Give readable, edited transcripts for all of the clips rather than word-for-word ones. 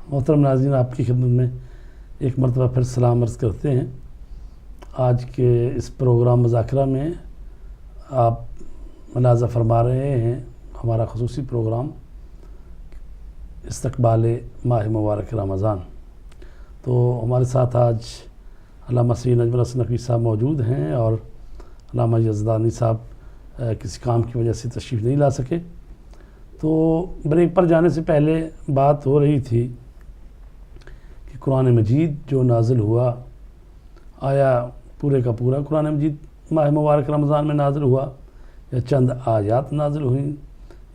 محترم ناظرین، آپ کی خدمت میں ایک مرتبہ پھر سلام عرض کرتے ہیں۔ آج کے اس پروگرام مذاکرہ میں آپ ملاحظہ فرما رہے ہیں ہمارا خصوصی پروگرام استقبال ماہ مبارک رمضان۔ تو ہمارے ساتھ آج علامہ سید نجم الحسن نقوی صاحب موجود ہیں، اور علامہ یزدانی صاحب کسی کام کی وجہ سے تشریف نہیں لا سکے۔ تو بریک پر جانے سے پہلے بات ہو رہی تھی کہ قرآن مجید جو نازل ہوا، آیا پورے کا پورا قرآن مجید ماہ مبارک رمضان میں نازل ہوا، یا چند آیات نازل ہوئیں،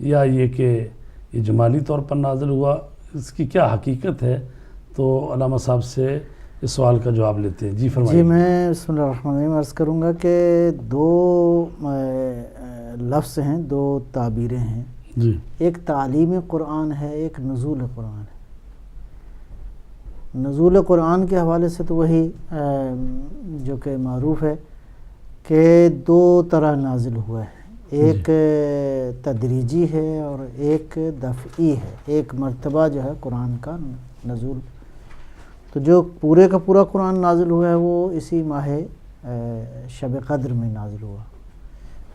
یا یہ کہ یہ جمالی طور پر نازل ہوا؟ اس کی کیا حقیقت ہے؟ تو علامہ صاحب سے اس سوال کا جواب لیتے ہیں۔ جی فرمائیے۔ جی، میں بسم اللہ الرحمن الرحیم عرض کروں گا کہ دو لفظ ہیں، دو تعبیریں ہیں۔ جی، ایک تعلیم قرآن ہے، ایک نزول قرآن ہے۔ نزول قرآن کے حوالے سے تو وہی جو کہ معروف ہے کہ دو طرح نازل ہوا ہے، ایک تدریجی ہے اور ایک دفعی ہے، ایک مرتبہ جو ہے قرآن کا نزول۔ تو جو پورے کا پورا قرآن نازل ہوا ہے وہ اسی ماہ شب قدر میں نازل ہوا۔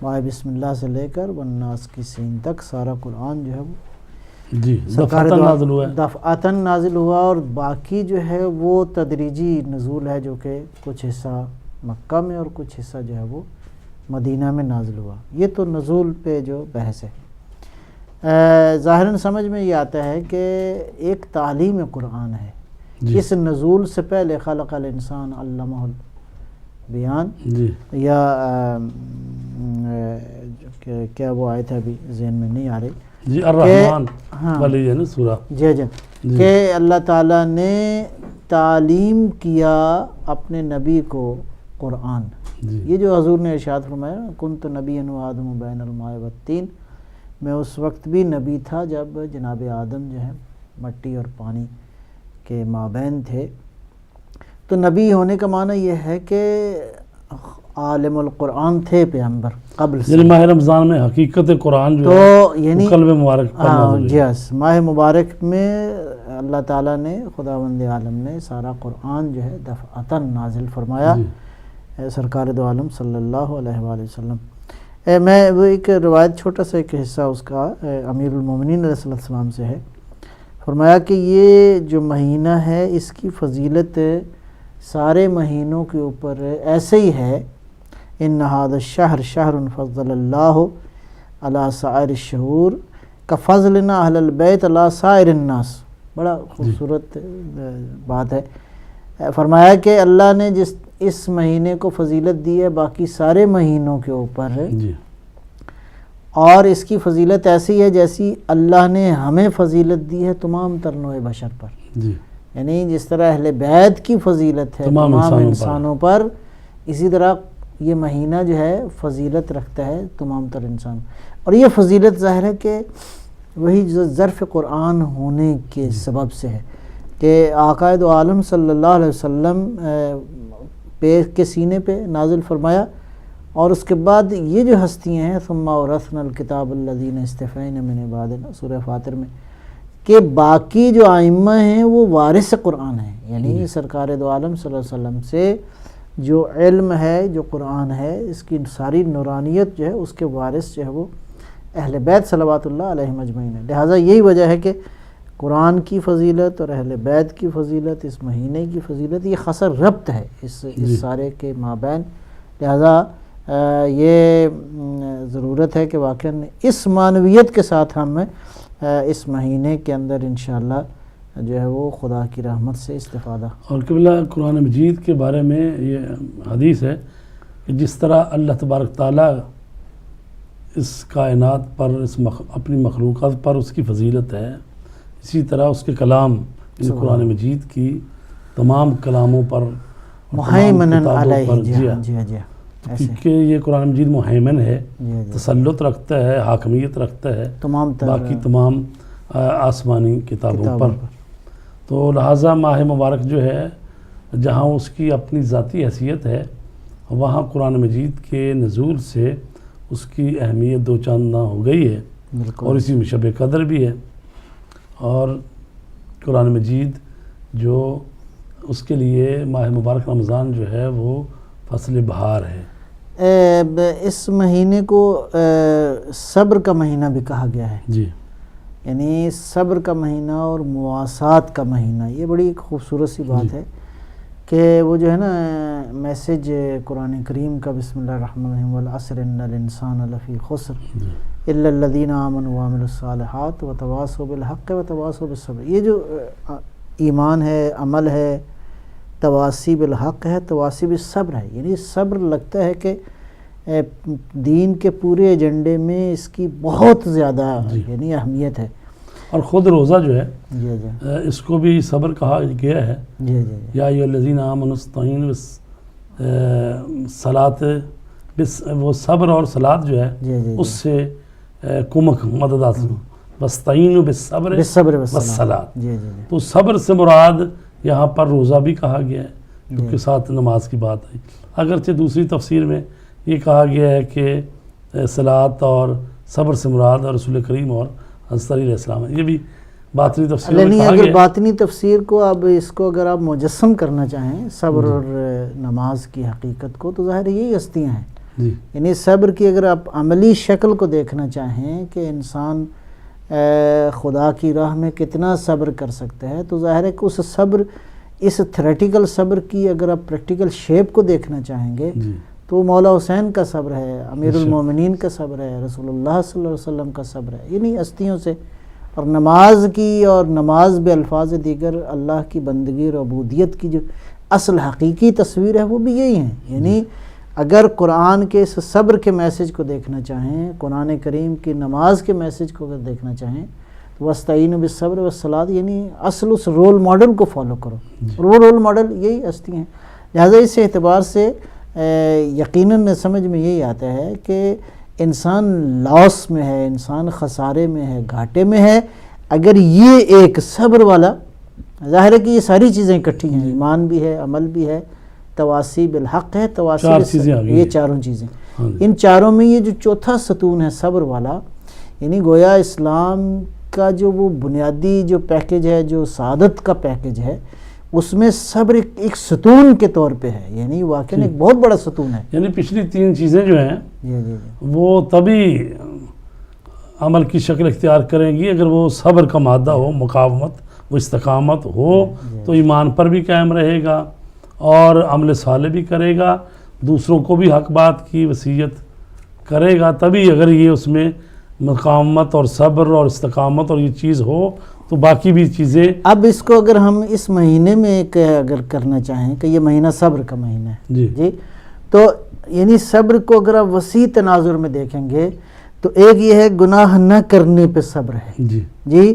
ماہ بسم اللہ سے لے کر والناس کی سین تک سارا قرآن جو ہے وہ جی دفعتاً نازل ہوا ہے، دفعتاً نازل ہوا، اور باقی جو ہے وہ تدریجی نزول ہے، جو کہ کچھ حصہ مکہ میں اور کچھ حصہ جو ہے وہ مدینہ میں نازل ہوا۔ یہ تو نزول پہ جو بحث ہے، ظاہراً سمجھ میں یہ آتا ہے کہ ایک تعلیم قرآن ہے۔ جی، اس نزول سے پہلے خلق الانسان علمہ البیان، جی، یا کیا وہ آیت ہے ابھی ذہن میں نہیں آ رہی، جی الرحمن ہاں والی ہے نا سورہ۔ جی کہ اللہ تعالیٰ نے تعلیم کیا اپنے نبی کو قرآن۔ جی، یہ جو حضور نے ارشاد فرمایا کنت نبیا و آدم بین الماء والطین، میں اس وقت بھی نبی تھا جب جناب آدم جو ہے مٹی اور پانی کے مابین تھے۔ تو نبی ہونے کا معنی یہ ہے کہ عالم القرآن تھے پیغمبر قبل سے، یعنی ماہ رمضان میں حقیقت قرآن جو تو ہے یعنی وہ قلب مبارک پر نازل ہوئی۔ جی ماہ مبارک میں اللہ تعالیٰ نے خداوند عالم نے سارا قرآن جو ہے دفعتاً نازل فرمایا، جی، سرکار دو عالم صلی اللہ علیہ وآلہ وسلم۔ میں وہ ایک روایت چھوٹا سا ایک حصہ اس کا امیر المومنین علیہ السلام سے ہے۔ فرمایا کہ یہ جو مہینہ ہے اس کی فضیلت سارے مہینوں کے اوپر ایسے ہی ہے، ان ھذا الشہر شہر فضل اللہ علی سائر الشہور کفضلنا اہل البیت علی سائر الناس۔ بڑا خوبصورت بات ہے۔ فرمایا کہ اللہ نے جس اس مہینے کو فضیلت دی ہے باقی سارے مہینوں کے اوپر، جی، اور اس کی فضیلت ایسی ہے جیسی اللہ نے ہمیں فضیلت دی ہے تمام تر نوع بشر پر۔ جی، یعنی جس طرح اہل بیت کی فضیلت ہے تمام انسانوں پر، اسی طرح یہ مہینہ جو ہے فضیلت رکھتا ہے تمام تر انسان۔ اور یہ فضیلت ظاہر ہے کہ وہی جو ظرف قرآن ہونے کے سبب سے ہے کہ آقا دو عالم صلی اللہ علیہ وسلم کے سینے پہ نازل فرمایا، اور اس کے بعد یہ جو ہستیاں ہیں ثم اورثنا الکتاب الذین اصطفینا من عبادنا سورہ فاطر میں، کہ باقی جو ائمہ ہیں وہ وارث قرآن ہیں، یعنی سرکار دو عالم صلی اللہ علیہ وسلم سے جو علم ہے، جو قرآن ہے، اس کی ساری نورانیت جو ہے اس کے وارث جو ہے وہ اہل بیت صلوات اللہ علیہم اجمعین ہے۔ لہٰذا یہی وجہ ہے کہ قرآن کی فضیلت اور اہل بیت کی فضیلت، اس مہینے کی فضیلت، یہ خاصر ربط ہے اس سارے کے مابین۔ لہٰذا یہ ضرورت ہے کہ واقعاً اس معنویت کے ساتھ ہم اس مہینے کے اندر انشاءاللہ جو ہے وہ خدا کی رحمت سے استفادہ۔ اور قبلہ قرآن مجید کے بارے میں یہ حدیث ہے کہ جس طرح اللہ تبارک تعالیٰ اس کائنات پر اپنی مخلوقات پر اس کی فضیلت ہے، اسی طرح اس کے کلام یعنی قرآن مجید کی تمام کلاموں پر مہیمن علیہ، جی کیونکہ یہ قرآن مجید مہیمن ہے، تسلط رکھتا ہے، حاکمیت رکھتا ہے باقی تمام آسمانی کتابوں پر۔ تو لہٰذا ماہ مبارک جو ہے جہاں اس کی اپنی ذاتی حیثیت ہے، وہاں قرآن مجید کے نزول سے اس کی اہمیت دو چاندنا ہو گئی ہے، اور اسی میں شب قدر بھی ہے۔ اور قرآن مجید جو اس کے لیے ماہ مبارک رمضان جو ہے وہ فصل بہار ہے. اس مہینے کو صبر کا مہینہ بھی کہا گیا ہے. جی یعنی صبر کا مہینہ اور مواسات کا مہینہ، یہ بڑی خوبصورت سی بات ہے کہ وہ جو ہے نا میسج قرآن کریم کا بسم اللہ الرحمن الرحیم والعصر ان الانسان لفی خسر الا الذین آمنوا وعملوا الصالحات وتواصوا بالحق وتواصوا بالصبر. یہ جو ایمان ہے، عمل ہے، تواصی بالحق ہے، تواصی بالصبر ہے. یعنی صبر لگتا ہے کہ دین کے پورے ایجنڈے میں اس کی بہت زیادہ یعنی اہمیت ہے. اور خود روزہ جو ہے جی جی اس کو بھی صبر کہا گیا ہے. جی جی یا ایھا الذین آمنوا استعینوا بالصلاۃ، وہ صبر اور صلاۃ جو ہے جی جی اس سے کمک مدد حاصل. واستعینوا بالصبر بالصبر والصلاۃ. جی جی جی تو صبر سے مراد یہاں پر روزہ بھی کہا گیا ہے جو کہ ساتھ نماز کی بات ہے. اگرچہ دوسری تفسیر میں یہ کہا گیا ہے کہ صلاۃ اور صبر سے مراد اور رسول کریم اور حضرت علیہ السلام ہے. یہ بھی باطنی تفسیر میں نہیں، کہا اگر گیا ہے. باطنی تفسیر کو اب اس کو اگر آپ مجسم کرنا چاہیں صبر اور نماز کی حقیقت کو، تو ظاہر یہی ہستیاں ہیں. جی یعنی صبر کی اگر آپ عملی شکل کو دیکھنا چاہیں کہ انسان خدا کی راہ میں کتنا صبر کر سکتا ہے، تو ظاہر ہے کہ اس صبر، اس تھیوریٹیکل صبر کی اگر آپ پریکٹیکل شیپ کو دیکھنا چاہیں گے جی تو مولا حسین کا صبر ہے، امیر المومنین کا صبر ہے، رسول اللہ صلی اللہ علیہ وسلم کا صبر ہے، انہی ہستیوں سے. اور نماز کی، اور نماز بے الفاظ دیگر اللہ کی بندگی اور عبودیت کی جو اصل حقیقی تصویر ہے وہ بھی یہی ہیں. یعنی اگر قرآن کے اس صبر کے میسج کو دیکھنا چاہیں، قرآن کریم کی نماز کے میسج کو اگر دیکھنا چاہیں تو وَاسْتَعِینُوا بِالصَّبْرِ وَالصَّلَاةِ، یعنی اصل اس رول ماڈل کو فالو کرو. اور وہ رول ماڈل یہی ہستی ہیں. لہٰذا اس اعتبار سے یقیناً سمجھ میں یہی آتا ہے کہ انسان لاس میں ہے، انسان خسارے میں ہے، گھاٹے میں ہے اگر یہ ایک صبر والا، ظاہر ہے کہ یہ ساری چیزیں اکٹھی ہیں، ایمان بھی ہے، عمل بھی ہے، تواصی بالحق ہے، تواصی یہ چاروں چیزیں. ان چاروں میں یہ جو چوتھا ستون ہے صبر والا، یعنی گویا اسلام کا جو وہ بنیادی جو پیکج ہے، جو سعادت کا پیکج ہے، اس میں صبر ایک ستون کے طور پہ ہے. یعنی واقعاً ایک بہت بڑا ستون ہے. یعنی پچھلی تین چیزیں جو ہیں جی جی جی وہ تبھی عمل کی شکل اختیار کریں گی اگر وہ صبر کا مادہ ہو، مقاومت، وہ استقامت ہو، تو ایمان پر بھی قائم رہے گا اور عمل صالح بھی کرے گا، دوسروں کو بھی حق بات کی وصیت کرے گا. تبھی اگر یہ اس میں مقاومت اور صبر اور استقامت اور یہ چیز ہو تو باقی بھی چیزیں. اب اس کو اگر ہم اس مہینے میں اگر کرنا چاہیں کہ یہ مہینہ صبر کا مہینہ ہے جی، تو یعنی صبر کو اگر آپ وسیع تناظر میں دیکھیں گے تو ایک یہ ہے گناہ نہ کرنے پہ صبر ہے جی،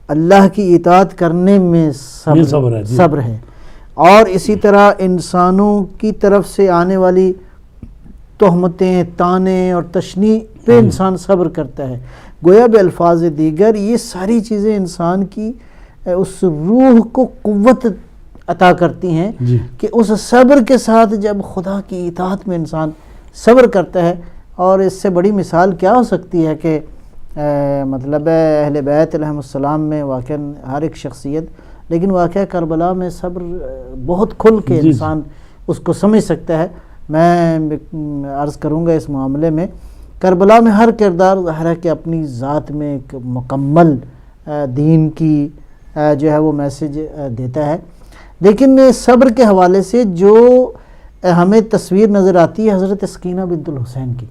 اللہ کی اطاعت کرنے میں صبر ہے، اور اسی طرح انسانوں کی طرف سے آنے والی تہمتیں، طعنے اور تشنیع پہ انسان صبر کرتا ہے. گویا بے الفاظ دیگر یہ ساری چیزیں انسان کی اس روح کو قوت عطا کرتی ہیں کہ اس صبر کے ساتھ جب خدا کی اطاعت میں انسان صبر کرتا ہے. اور اس سے بڑی مثال کیا ہو سکتی ہے کہ مطلب اہل بیت علیہم السلام میں واقعا ہر ایک شخصیت، لیکن واقعہ کربلا میں صبر بہت کھل کے انسان اس کو سمجھ سکتا ہے. میں عرض کروں گا اس معاملے میں کربلا میں ہر کردار ظاہر ہے کہ اپنی ذات میں ایک مکمل دین کی جو ہے وہ میسج دیتا ہے، لیکن صبر کے حوالے سے جو ہمیں تصویر نظر آتی ہے حضرت سکینہ بنت الحسین کی،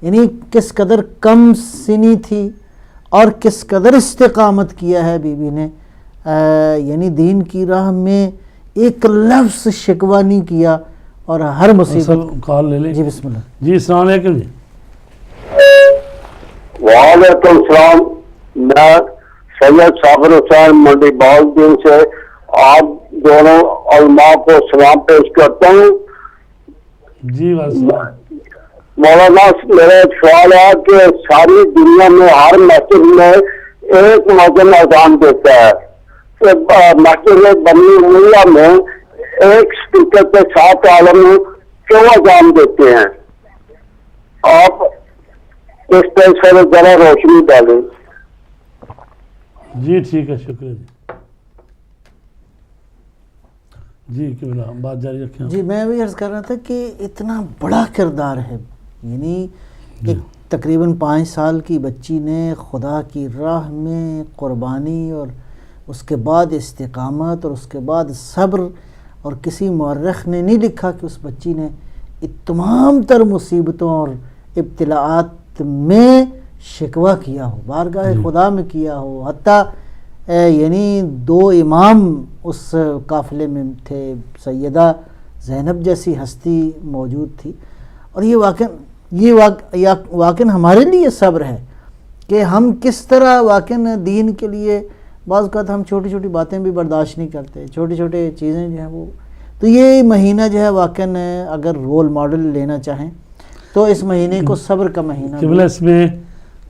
یعنی کس قدر کم سنی تھی اور کس قدر استقامت کیا ہے بی بی نے، یعنی دین کی راہ میں ایک لفظ شکوہ نہیں کیا اور ہر مصیبت. کال لے لیں. جی بسم اللہ. جی السلام علیکم. جی وعلیکم السلام. میں سید صابر حسین منڈی بہاولپور سے آپ دونوں علماء کو سلام پیش کرتا ہوں. جی السلام. مولانا میرا ایک سوال ہے کہ ساری دنیا میں ہر مسجد میں ایک مؤذن اذان دیتا ہے، مسجد بنی امیہ میں ایک اسپیکر پہ 7 عالم کیوں اذان دیتے ہیں؟ آپ اس پہ ذرا روشنی ڈالیں. جی ٹھیک ہے، شکریہ. جی جی کیوں نہ بات جاری رکھیں. جی میں بھی عرض کر رہا تھا کہ اتنا بڑا کردار ہے، یعنی ایک تقریباً 5 سال کی بچی نے خدا کی راہ میں قربانی اور اس کے بعد استقامت اور اس کے بعد صبر، اور کسی مورخ نے نہیں لکھا کہ اس بچی نے تمام تر مصیبتوں اور ابتلاعات میں شکوہ کیا ہو، بارگاہ خدا میں کیا ہو. حتیٰ یعنی 2 امام اس قافلے میں تھے، سیدہ زینب جیسی ہستی موجود تھی. اور یہ واقعاً ہمارے لیے صبر ہے کہ ہم کس طرح واقعاً دین کے لیے بعض اوقات ہم چھوٹی چھوٹی باتیں بھی برداشت نہیں کرتے، چھوٹی چھوٹی چیزیں جو ہیں وہ. تو یہ مہینہ جو ہے واقعاً اگر رول ماڈل لینا چاہیں تو اس مہینے کو صبر کا مہینہ. قبلہ اس میں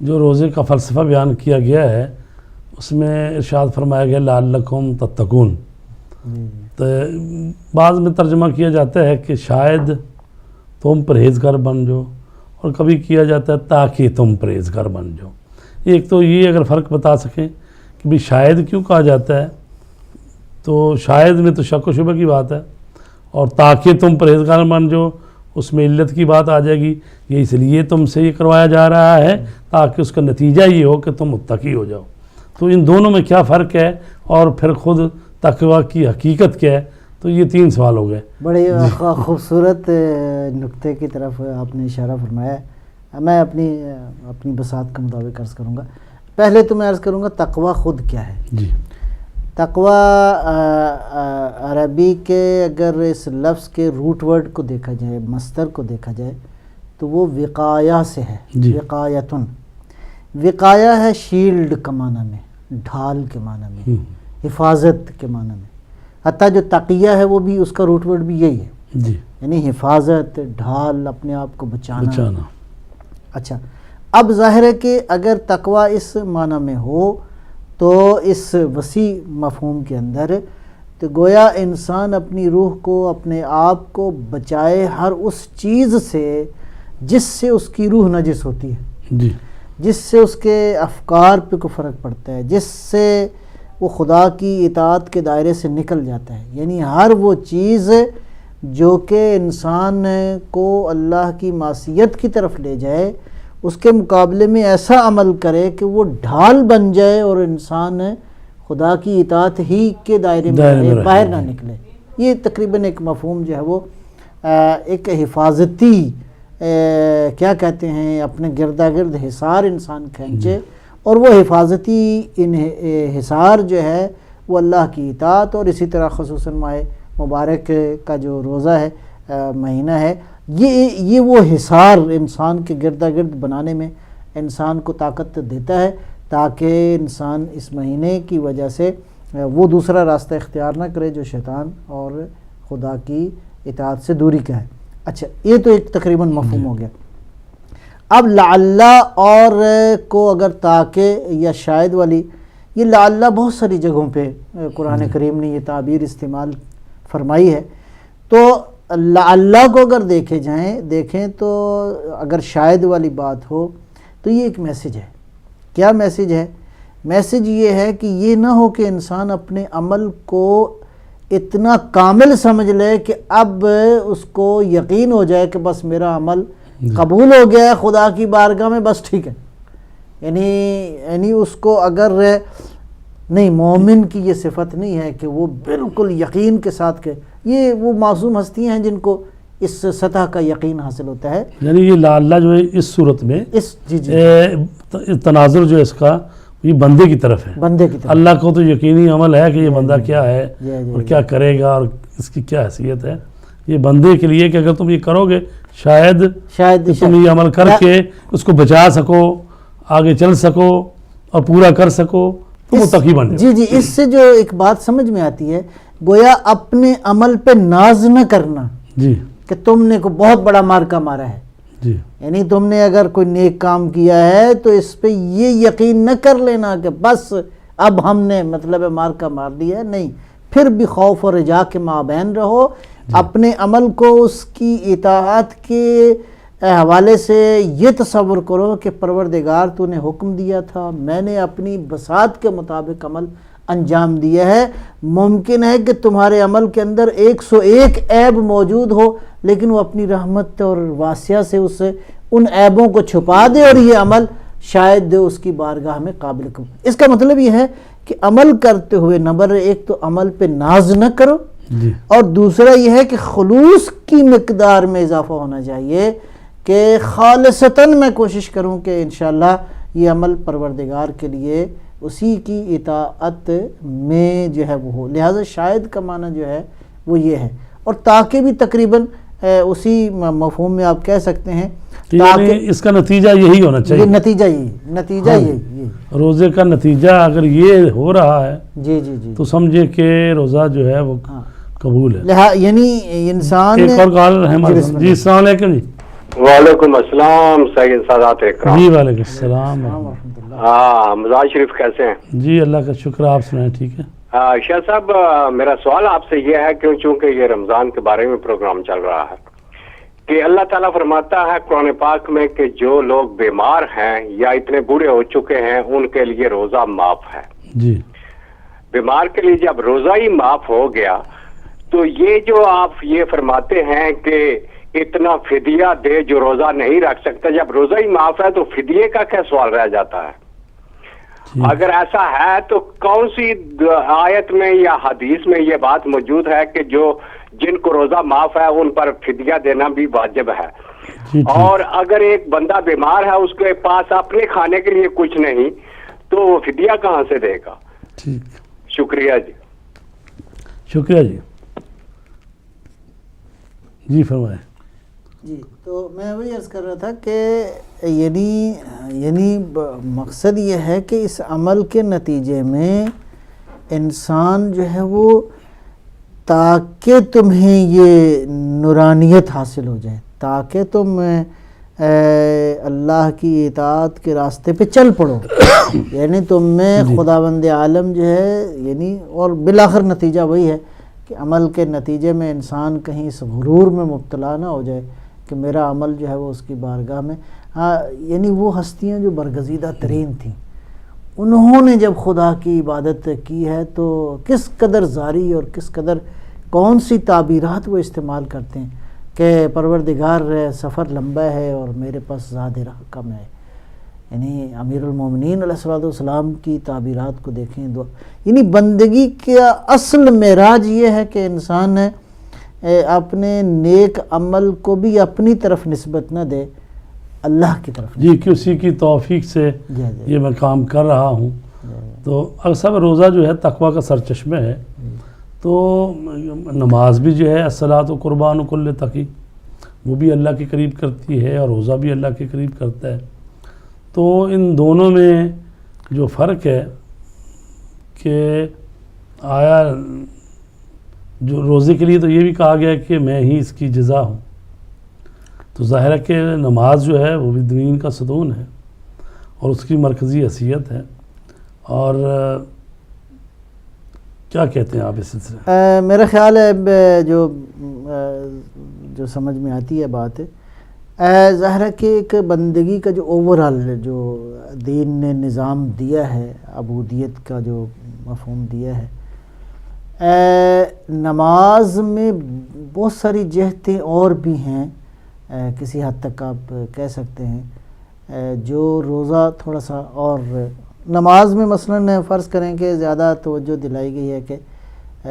جو روزے کا فلسفہ بیان کیا گیا ہے اس میں ارشاد فرمایا گیا لعلکم تتقون. تو بعض میں ترجمہ کیا جاتا ہے کہ شاید تم پرہیزگار بن جاؤ، اور کبھی کیا جاتا ہے تاکہ تم پرہیزگار بن جاؤ. ایک تو یہ اگر فرق بتا سکیں کہ بھی شاید کیوں کہا جاتا ہے، تو شاید میں تو شک و شبہ کی بات ہے، اور تاکہ تم پرہیزگار بن جاؤ اس میں علت کی بات آ جائے گی. یہ اس لیے تم سے یہ کروایا جا رہا ہے تاکہ اس کا نتیجہ یہ ہو کہ تم متقی ہو جاؤ. تو ان دونوں میں کیا فرق ہے، اور پھر خود تقویٰ کی حقیقت کیا ہے؟ تو یہ 3 سوال ہو گئے. بڑے خوبصورت نقطے کی طرف آپ نے اشارہ فرمایا ہے. میں اپنی بساط کا مطابق عرض کروں گا. پہلے تو میں عرض کروں گا تقویٰ خود کیا ہے. جی تقویٰ عربی کے اگر اس لفظ کے روٹ ورڈ کو دیکھا جائے، مصدر کو دیکھا جائے، تو وہ وقایہ سے ہے. وقایتن، وقایہ ہے شیلڈ کا معنی میں، ڈھال کے معنی میں، حفاظت کے معنی میں. حتیٰ جو تقیہ ہے وہ بھی اس کا روٹ ورڈ بھی یہی ہے. جی یعنی حفاظت، ڈھال، اپنے آپ کو بچانا. اچھا، اب ظاہر ہے کہ اگر تقویٰ اس معنی میں ہو تو اس وسیع مفہوم کے اندر تو گویا انسان اپنی روح کو، اپنے آپ کو بچائے ہر اس چیز سے جس سے اس کی روح نجس ہوتی ہے، جی جس سے اس کے افکار پہ کو فرق پڑتا ہے، جس سے وہ خدا کی اطاعت کے دائرے سے نکل جاتا ہے. یعنی ہر وہ چیز جو کہ انسان کو اللہ کی معصیت کی طرف لے جائے، اس کے مقابلے میں ایسا عمل کرے کہ وہ ڈھال بن جائے اور انسان خدا کی اطاعت ہی کے دائرے میں رہے، باہر نہ نکلے. یہ تقریباً ایک مفہوم جو ہے وہ ایک حفاظتی کیا کہتے ہیں، اپنے گردا گرد حصار انسان کھینچے، اور وہ حفاظتی حصار جو ہے وہ اللہ کی اطاعت. اور اسی طرح خصوصاً ماہ مبارک کا جو روزہ ہے، مہینہ ہے، یہ وہ حصار انسان کے گردا گرد بنانے میں انسان کو طاقت دیتا ہے، تاکہ انسان اس مہینے کی وجہ سے وہ دوسرا راستہ اختیار نہ کرے جو شیطان اور خدا کی اطاعت سے دوری کا ہے. اچھا، یہ تو ایک تقریباً مفہوم ہو گیا. اب لعلہ اور کو اگر تاکہ یا شاید والی، یہ لعلہ بہت ساری جگہوں پہ قرآن کریم نے یہ تعبیر استعمال فرمائی ہے. تو لعلہ کو اگر دیکھیں تو اگر شاید والی بات ہو تو یہ ایک میسج ہے. کیا میسج ہے؟ میسج یہ ہے کہ یہ نہ ہو کہ انسان اپنے عمل کو اتنا کامل سمجھ لے کہ اب اس کو یقین ہو جائے کہ بس میرا عمل قبول ہو گیا ہے خدا کی بارگاہ میں، بس ٹھیک ہے. یعنی اس کو اگر نہیں، مومن کی یہ صفت نہیں ہے کہ وہ بالکل یقین کے ساتھ کہ یہ وہ معصوم ہستیاں ہیں جن کو اس سطح کا یقین حاصل ہوتا ہے. یعنی یہ لعلہ جو ہے اس صورت میں تناظر جو ہے اس کا یہ بندے کی طرف ہے. بندے کی طرف اللہ کو تو یقینی عمل ہے کہ یہ بندہ کیا ہے اور کیا کرے گا اور اس کی کیا حیثیت ہے. یہ بندے کے لیے کہ اگر تم یہ کرو گے شاید تم یہ عمل کر کے اس کو بچا سکو، آگے چل سکو اور پورا کر سکو تو متقی بن جاؤ. جی اس سے جو ایک بات سمجھ میں آتی ہے، گویا اپنے عمل پہ ناز نہ کرنا جی کہ تم نے کوئی بہت بڑا مارکا مارا ہے. جی یعنی تم نے اگر کوئی نیک کام کیا ہے تو اس پہ یہ یقین نہ کر لینا کہ بس اب ہم نے مطلب مارکا مار لیا ہے. نہیں، پھر بھی خوف اور رجا کے مابین رہو. اپنے عمل کو اس کی اطاعت کے حوالے سے یہ تصور کرو کہ پروردگار تو نے حکم دیا تھا، میں نے اپنی بساط کے مطابق عمل انجام دیا ہے۔ ممکن ہے کہ تمہارے عمل کے اندر 101 عیب موجود ہو، لیکن وہ اپنی رحمت اور واسعہ سے ان عیبوں کو چھپا دے، اور یہ عمل شاید اس کی بارگاہ میں قابل قبول۔ اس کا مطلب یہ ہے کہ عمل کرتے ہوئے نمبر ایک تو عمل پہ ناز نہ کرو، اور دوسرا یہ ہے کہ خلوص کی مقدار میں اضافہ ہونا چاہیے، کہ خالصتاً میں کوشش کروں کہ انشاءاللہ یہ عمل پروردگار کے لیے اسی کی اطاعت میں جو ہے وہ ہو۔ لہٰذا شاید کا معنی جو ہے وہ یہ ہے، اور تاکہ بھی تقریباً اسی مفہوم میں آپ کہہ سکتے ہیں، یعنی اس کا نتیجہ یہی ہونا چاہیے، نتیجہ یہی روزے کا نتیجہ اگر یہ ہو رہا ہے جی تو سمجھے کہ روزہ جو ہے وہ قبول ہے۔ یعنی انسان ایک اور کال ہے ہمارے ساتھ۔ جی السلام علیکم۔ جی وعلیکم السلام سید سادات اکرام۔ جی وعلیکم السلام۔ ہاں مزاج شریف کیسے ہیں؟ جی اللہ کا شکر، آپ سنائیں ٹھیک ہے؟ شاہ صاحب میرا سوال آپ سے یہ ہے کہ چونکہ یہ رمضان کے بارے میں پروگرام چل رہا ہے کہ اللہ تعالیٰ فرماتا ہے قرآن پاک میں کہ جو لوگ بیمار ہیں یا اتنے بوڑھے ہو چکے ہیں ان کے لیے روزہ معاف ہے۔ جی بیمار کے لیے جب روزہ ہی معاف ہو گیا تو یہ جو آپ یہ فرماتے ہیں کہ اتنا فدیہ دے جو روزہ نہیں رکھ سکتا، جب روزہ ہی معاف ہے تو فدیے کا کیا سوال رہ جاتا ہے؟ اگر ایسا ہے تو کون سی آیت میں یا حدیث میں یہ بات موجود ہے کہ جن کو روزہ معاف ہے ان پر فدیہ دینا بھی واجب ہے؟ اور اگر ایک بندہ بیمار ہے، اس کے پاس اپنے کھانے کے لیے کچھ نہیں، تو وہ فدیہ کہاں سے دے گا؟ ٹھیک، شکریہ جی۔ شکریہ جی۔ جی فرمائیں۔ جی تو میں وہی عرض کر رہا تھا کہ یعنی مقصد یہ ہے کہ اس عمل کے نتیجے میں انسان جو ہے وہ تاکہ تمہیں یہ نورانیت حاصل ہو جائے، تاکہ تم اللہ کی اطاعت کے راستے پہ چل پڑو، یعنی تم میں خداوند عالم جو ہے، یعنی اور بالآخر نتیجہ وہی ہے کہ عمل کے نتیجے میں انسان کہیں اس غرور میں مبتلا نہ ہو جائے کہ میرا عمل جو ہے وہ اس کی بارگاہ میں یعنی وہ ہستیاں جو برگزیدہ ترین تھیں، انہوں نے جب خدا کی عبادت کی ہے تو کس قدر زاری اور کس قدر کون سی تعبیرات وہ استعمال کرتے ہیں کہ پروردگار سفر لمبا ہے اور میرے پاس زاد راہ کم ہے۔ یعنی امیر المومنین علیہ السلام کی تعبیرات کو دیکھیں، یعنی بندگی کا اصل معراج یہ ہے کہ انسان اپنے نیک عمل کو بھی اپنی طرف نسبت نہ دے، اللہ کی طرف۔ جی کہ اسی کی توفیق سے یہ میں کام کر رہا ہوں۔ تو اکثر روزہ جو ہے تقویٰ کا سرچشمہ ہے، تو نماز بھی جو ہے الصلاۃ و قربان کل تقی، وہ بھی اللہ کے قریب کرتی ہے اور روزہ بھی اللہ کے قریب کرتا ہے۔ تو ان دونوں میں جو فرق ہے کہ آیا جو روزے کے لیے تو یہ بھی کہا گیا کہ میں ہی اس کی جزا ہوں، تو ظاہر ہے کہ نماز جو ہے وہ بھی دین کا ستون ہے اور اس کی مرکزی حیثیت ہے۔ اور کیا کہتے ہیں آپ اس سلسلے؟ میرا خیال ہے جو سمجھ میں آتی ہے بات ظاہر ہے کہ ایک بندگی کا جو اوورآل جو دین نے نظام دیا ہے، عبودیت کا جو مفہوم دیا ہے، نماز میں بہت ساری جہتیں اور بھی ہیں، کسی حد تک آپ کہہ سکتے ہیں جو روزہ تھوڑا سا، اور نماز میں مثلاً فرض کریں کہ زیادہ توجہ دلائی گئی ہے کہ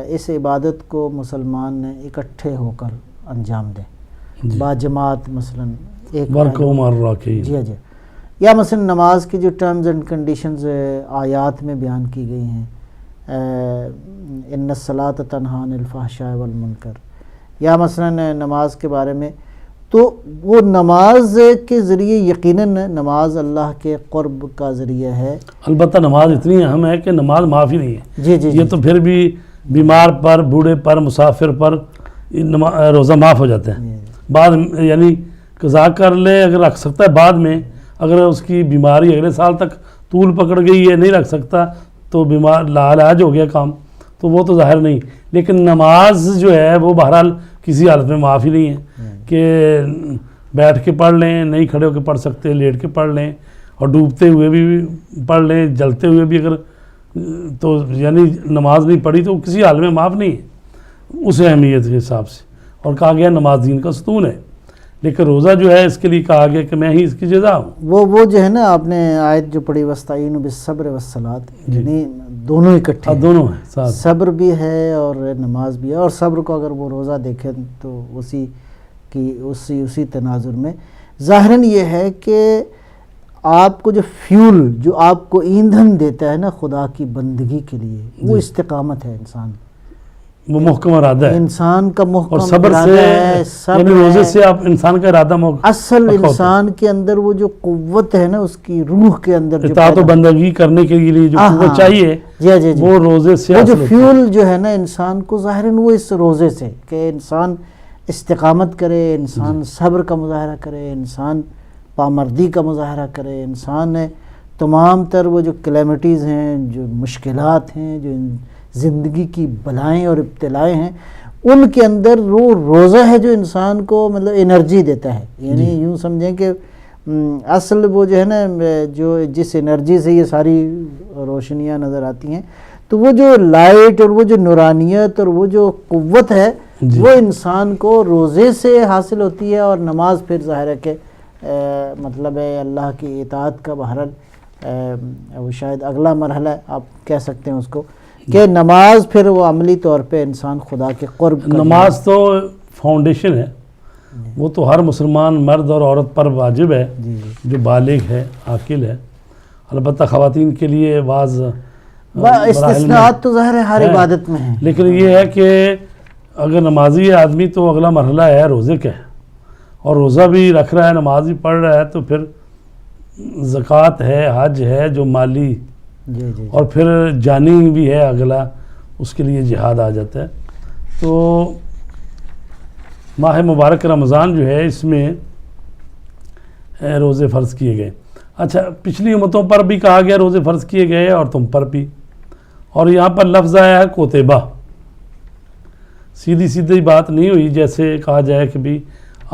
اس عبادت کو مسلمان اکٹھے ہو کر انجام دیں، با جماعت مثلاً ایک جی جی، یا مثلاً نماز کی جو ٹرمز اینڈ کنڈیشنز آیات میں بیان کی گئی ہیں، ان الصلاۃ تنہی عن الفحشاء والمنکر، یا مثلاً نماز کے بارے میں، تو وہ نماز کے ذریعے یقیناً نماز اللہ کے قرب کا ذریعہ ہے۔ البتہ نماز اتنی اہم ہے کہ نماز معافی نہیں ہے۔ جی جی یہ تو پھر بھی بیمار پر، بوڑھے پر، مسافر پر روزہ معاف ہو جاتا ہے بعد، یعنی قضا کر لے اگر رکھ سکتا ہے بعد میں، اگر اس کی بیماری اگلے سال تک طول پکڑ گئی ہے نہیں رکھ سکتا تو بیمار لاعلاج ہو گیا کام، تو وہ تو ظاہر نہیں، لیکن نماز جو ہے وہ بہرحال کسی حالت میں معافی نہیں ہے کہ بیٹھ کے پڑھ لیں، نہیں کھڑے ہو کے پڑھ سکتے، لیٹ کے پڑھ لیں، اور ڈوبتے ہوئے بھی پڑھ لیں، جلتے ہوئے بھی اگر تو یعنی نماز نہیں پڑھی تو کسی حال میں معاف نہیں ہے اس اہمیت کے حساب سے، اور کہا گیا نماز دین کا ستون ہے، لیکن روزہ جو ہے اس کے لیے کہا گیا کہ میں ہی اس کی جزا ہوں۔ وہ جو ہے نا آپ نے آیت جو پڑھی وَاسْتَعِینُوا بِالصَّبْرِ وَالصَّلَاةِ، یعنی دونوں اکٹھے ہیں، دونوں ہیں ساتھ۔ صبر بھی ہے اور نماز بھی ہے، اور صبر کو اگر وہ روزہ دیکھیں تو اسی تناظر میں ظاہراً یہ ہے کہ آپ کو جو فیول جو آپ کو ایندھن دیتا ہے نا خدا کی بندگی کے لیے، وہ استقامت ہے انسان، وہ محکم ارادہ ہے، انسان کا محکم اور صبر ارادہ سے ہے، صبر یعنی روزے ہے۔ سے آپ انسان کا ارادہ اصل انسان کے اندر وہ جو قوت ہے نا اس کی روح کے اندر جو اطاعت و بندگی کرنے کے لیے جو قوت چاہیے جی وہ روزے سے وہ جو حاصل ہوتی ہے۔ فیول جو ہے نا انسان کو ظاہراً وہ اس روزے سے کہ انسان استقامت کرے، انسان صبر کا مظاہرہ کرے، انسان پامردی کا مظاہرہ کرے، انسان تمام تر وہ جو کلیمٹیز ہیں، جو مشکلات ہیں، جو زندگی کی بلائیں اور ابتلائیں ہیں، ان کے اندر وہ روزہ ہے جو انسان کو مطلب انرجی دیتا ہے، یعنی یوں سمجھیں کہ اصل وہ جو ہے نا جو جس انرجی سے یہ ساری روشنیاں نظر آتی ہیں، تو وہ جو لائٹ اور وہ جو نورانیت اور وہ جو قوت ہے وہ انسان کو روزے سے حاصل ہوتی ہے، اور نماز پھر ظاہر ہے کہ مطلب ہے اللہ کی اطاعت کا بہرحال وہ شاید اگلا مرحلہ ہے آپ کہہ سکتے ہیں اس کو، کہ نماز پھر وہ عملی طور پہ انسان خدا کے قرب کا نماز تو فاؤنڈیشن ہے، وہ تو ہر مسلمان مرد اور عورت پر واجب ہے جو بالغ ہے، عاقل ہے، البتہ خواتین کے لیے بعض استثناءات تو ظاہر ہے ہر عبادت میں ہیں، لیکن یہ ہے کہ اگر نمازی ہے آدمی تو اگلا مرحلہ ہے روزے کا ہے، اور روزہ بھی رکھ رہا ہے، نماز بھی پڑھ رہا ہے، تو پھر زکوٰۃ ہے، حج ہے جو مالی، اور پھر جانی بھی ہے اگلا، اس کے لیے جہاد آ جاتا ہے۔ تو ماہ مبارک رمضان جو ہے اس میں روزے فرض کیے گئے۔ اچھا، پچھلی امتوں پر بھی کہا گیا روزے فرض کیے گئے اور تم پر بھی، اور یہاں پر لفظ آیا ہے کوتبہ، سیدھی بات نہیں ہوئی جیسے کہا جائے کہ بھی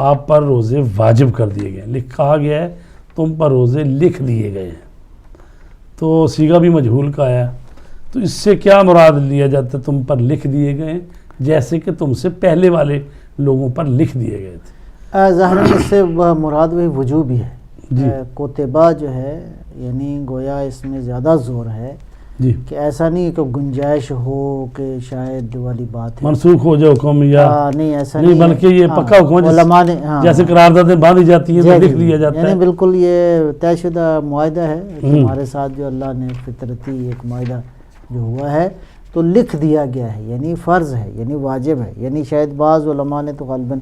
آپ پر روزے واجب کر دیے گئے، کہا گیا ہے تم پر روزے لکھ دیے گئے ہیں، تو صیغہ بھی مجہول کا آیا، تو اس سے کیا مراد لیا جاتا ہے تم پر لکھ دیے گئے ہیں؟ جیسے کہ تم سے پہلے والے لوگوں پر لکھ دیے گئے تھے۔ ظاہر اس سے مراد وہی وجوب ہی ہے، کوتبہ جو ہے یعنی گویا اس میں زیادہ زور ہے کہ ایسا نہیں کہ گنجائش ہو کہ شاید والی بات ہے منسوخ ہو جائے حکم، یا نہیں ایسا نہیں، بلکہ یہ پکا حکم ہے جیسے قراردادیں باندھی جاتی ہیں تو لکھ دیا جاتا ہے، یعنی بالکل یہ طے شدہ معاہدہ ہے ہمارے ساتھ جو اللہ نے فطرتی ایک معاہدہ جو ہوا ہے تو لکھ دیا گیا ہے، یعنی فرض ہے، یعنی واجب ہے، یعنی شاید بعض علماء نے تو غالباً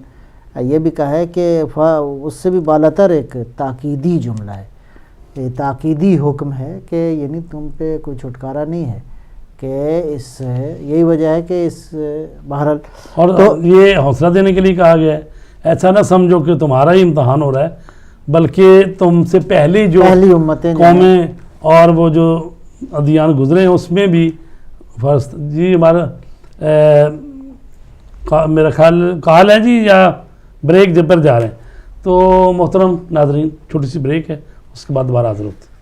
یہ بھی کہا ہے کہ اس سے بھی بالاتر ایک تاکیدی جملہ ہے، یہ تاکیدی حکم ہے کہ یعنی تم پہ کوئی چھٹکارا نہیں ہے، کہ اس یہی وجہ ہے کہ اس بہرحال، اور یہ حوصلہ دینے کے لیے کہا گیا ہے، ایسا نہ سمجھو کہ تمہارا ہی امتحان ہو رہا ہے، بلکہ تم سے پہلی جو امتیں قومیں اور وہ جو ادیان گزرے ہیں اس میں بھی فرض جی ہمارا میرا خیال کال ہے جی یا بریک جب پر جا رہے ہیں، تو محترم ناظرین چھوٹی سی بریک ہے، اس کے بعد دوبارہ حاضر ہوتے ہیں۔